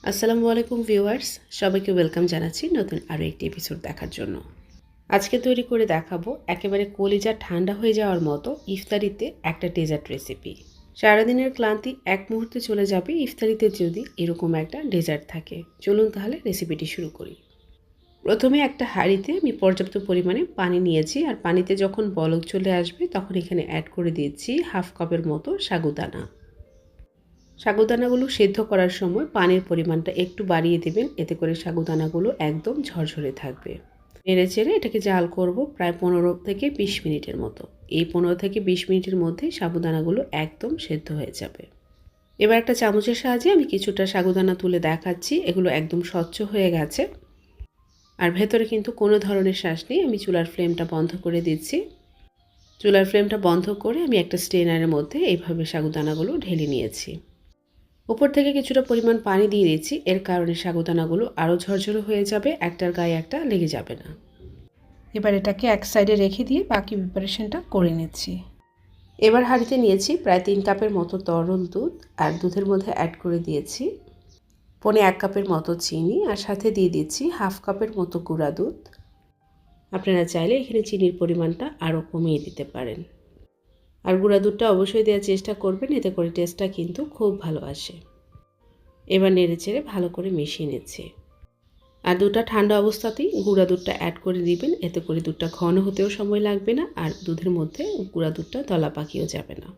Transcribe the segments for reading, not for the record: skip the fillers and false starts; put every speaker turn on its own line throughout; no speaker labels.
আসসালামু আলাইকুম ভিউয়ার্স, সবাইকে ওয়েলকাম জানাচ্ছি নতুন আরও একটি এপিসোড দেখার জন্য। আজকে তৈরি করে দেখাবো একেবারে কলিজা ঠান্ডা হয়ে যাওয়ার মতো ইফতারিতে একটা ডেজার্ট রেসিপি। সারাদিনের ক্লান্তি এক মুহূর্তে চলে যাবে ইফতারিতে যদি এরকম একটা ডেজার্ট থাকে। চলুন তাহলে রেসিপিটি শুরু করি। প্রথমে একটা হাঁড়িতে আমি পর্যাপ্ত পরিমাণে পানি নিয়েছি, আর পানিতে যখন বলক চলে আসবে তখন এখানে অ্যাড করে দিয়েছি হাফ কাপের মতো সাগুদানা। সাগুদানাগুলো সেদ্ধ করার সময় পানির পরিমাণটা একটু বাড়িয়ে দেবেন, এতে করে সাগুদানাগুলো একদম ঝরঝরে থাকবে। নেড়ে চেড়ে এটাকে জাল করব প্রায় 15 থেকে 20 মিনিটের মতো। এই 15 থেকে 20 মিনিটের মধ্যে সাগুদানাগুলো একদম সেদ্ধ হয়ে যাবে। এবার একটা চামচের সাহায্যে আমি কিছুটা সাগুদানা তুলে দেখাচ্ছি, এগুলো একদম স্বচ্ছ হয়ে গেছে। আর ভেতরে কিন্তু কোনো ধরনের শ্বাস নেই। আমি চুলার ফ্লেমটা বন্ধ করে দিচ্ছি। চুলার ফ্লেমটা বন্ধ করে আমি একটা স্ট্রেনারের মধ্যে এইভাবে সাগুদানাগুলো ঢেলে নিয়েছি। উপর থেকে কিছুটা পরিমাণ পানি দিয়ে দিচ্ছি, এর কারণে সাগুদানাগুলো আরও ঝরঝরে হয়ে যাবে, একটার গায়ে একটা লেগে যাবে না। এবার এটাকে এক সাইডে রেখে দিয়ে বাকি প্রিপারেশনটা করে নিচ্ছি। এবার হাঁড়িতে নিয়েছি প্রায় 3 কাপের মতো তরল দুধ, আর দুধের মধ্যে অ্যাড করে দিয়েছি 1.25 কাপের মতো চিনি, আর সাথে দিয়ে দিচ্ছি হাফ কাপের মতো গুঁড়া দুধ। আপনারা চাইলে এখানে চিনির পরিমাণটা আরও কমিয়ে দিতে পারেন। আর গুঁড়া দুধটা অবশ্যই দেওয়ার চেষ্টা করবেন, এতে করে টেস্টটা কিন্তু খুব ভালো আসে। এবার নেড়েচেড়ে ভালো করে মিশিয়ে নিচ্ছি। আর দুধটা ঠান্ডা অবস্থাতেই গুঁড়া দুধটা অ্যাড করে দিবেন, এতে করে দুধটা ঘন হতেও সময় লাগবে না, আর দুধের মধ্যে গুঁড়া দুধটা দলা পাকিয়েও যাবে না।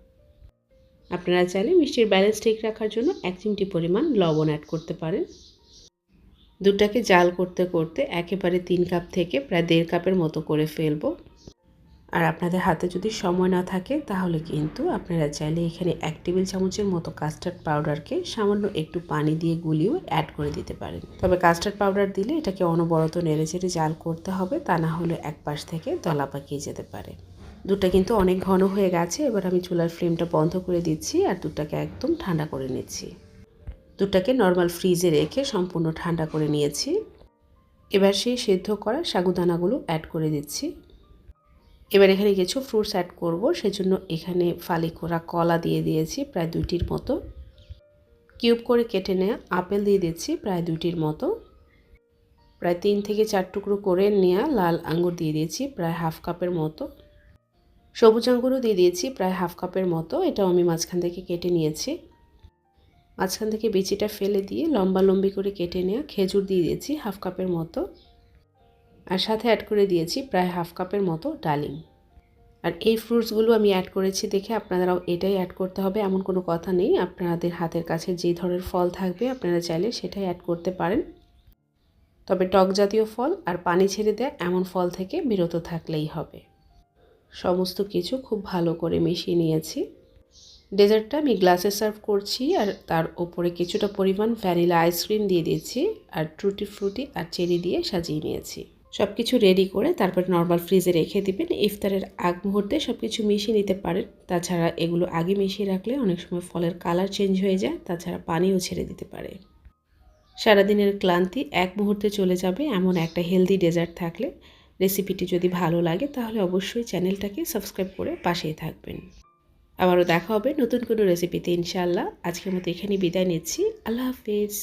আপনারা চাইলে মিষ্টির ব্যালেন্স ঠিক রাখার জন্য 1 চিমটি পরিমাণ লবণ অ্যাড করতে পারেন। দুধটাকে জাল করতে করতে একেবারে 3 কাপ থেকে প্রায় 1.5 কাপের মতো করে ফেলবো। আর আপনাদের হাতে যদি সময় না থাকে তাহলে কিন্তু আপনারা চাইলে এখানে 1 টেবিল চামচের মতো কাস্টার্ড পাউডারকে সামান্য একটু পানি দিয়ে গুলিয়েও অ্যাড করে দিতে পারেন। তবে কাস্টার্ড পাউডার দিলে এটাকে অনবরত নেড়েচেড়ে জাল করতে হবে, তা না হলে এক পাশ থেকে দলা পাকিয়ে যেতে পারে। দুধটা কিন্তু অনেক ঘন হয়ে গেছে। এবার আমি চুলার ফ্লেমটা বন্ধ করে দিচ্ছি, আর দুধটাকে একদম ঠান্ডা করে নিচ্ছি। দুধটাকে নর্মাল ফ্রিজে রেখে সম্পূর্ণ ঠান্ডা করে নিয়েছি। এবার সেই সেদ্ধ করা সাগুদানাগুলো অ্যাড করে দিচ্ছি। এবার এখানে কিছু ফ্রুটস অ্যাড করব, সেজন্য এখানে ফালি করা কলা দিয়ে দিয়েছি প্রায় 2টির মতো। কিউব করে কেটে নেওয়া আপেল দিয়ে দিচ্ছি প্রায় 2টির মতো। প্রায় 3 থেকে 4 টুকরো করে নেওয়া লাল আঙ্গুর দিয়ে দিয়েছি প্রায় হাফ কাপের মতো। সবুজ আঙ্গুরও দিয়ে দিয়েছি প্রায় হাফ কাপের মতো, এটাও আমি মাঝখান থেকে কেটে নিয়েছি। মাঝখান থেকে বিচিটা ফেলে দিয়ে লম্বা লম্বি করে কেটে নেওয়া খেজুর দিয়ে দিয়েছি হাফ কাপের মতো, আর সাথে অ্যাড করে দিয়েছি প্রায় হাফ কাপের মতো ডালিম। আর এই ফ্রুটসগুলো আমি অ্যাড করেছি দেখে আপনারাও এটাই অ্যাড করতে হবে এমন কোনো কথা নেই। আপনাদের হাতের কাছে যে ধরনের ফল থাকবে আপনারা চাইলে সেটাই অ্যাড করতে পারেন। তবে টক জাতীয় ফল আর পানি ছেড়ে দেয় এমন ফল থেকে বিরত থাকলেই হবে। সমস্ত কিছু খুব ভালো করে মিশিয়ে নিয়েছি। ডেজার্টটা আমি গ্লাসে সার্ভ করছি, আর তার উপরে কিছুটা পরিমাণ ভ্যানিলা আইসক্রিম দিয়ে দিয়েছি, আর টুটি ফ্রুটি আর চেরি দিয়ে সাজিয়ে নিয়েছি। সব কিছু রেডি করে তারপর নর্মাল ফ্রিজে রেখে দিবেন। ইফতারের আগ মুহূর্তে সব কিছু মিশিয়ে নিতে পারেন। তাছাড়া এগুলো আগে মিশিয়ে রাখলে অনেক সময় ফলের কালার চেঞ্জ হয়ে যায়, তাছাড়া পানিও ছেড়ে দিতে পারে। সারাদিনের ক্লান্তি এক মুহূর্তে চলে যাবে এমন একটা হেলদি ডেজার্ট থাকলে। রেসিপিটি যদি ভালো লাগে তাহলে অবশ্যই চ্যানেলটাকে সাবস্ক্রাইব করে পাশেই থাকবেন। আবারও দেখা হবে নতুন কোনো রেসিপিতে ইনশাআল্লাহ। আজকের মতো এখানেই বিদায় নিচ্ছি। আল্লাহ হাফিজ।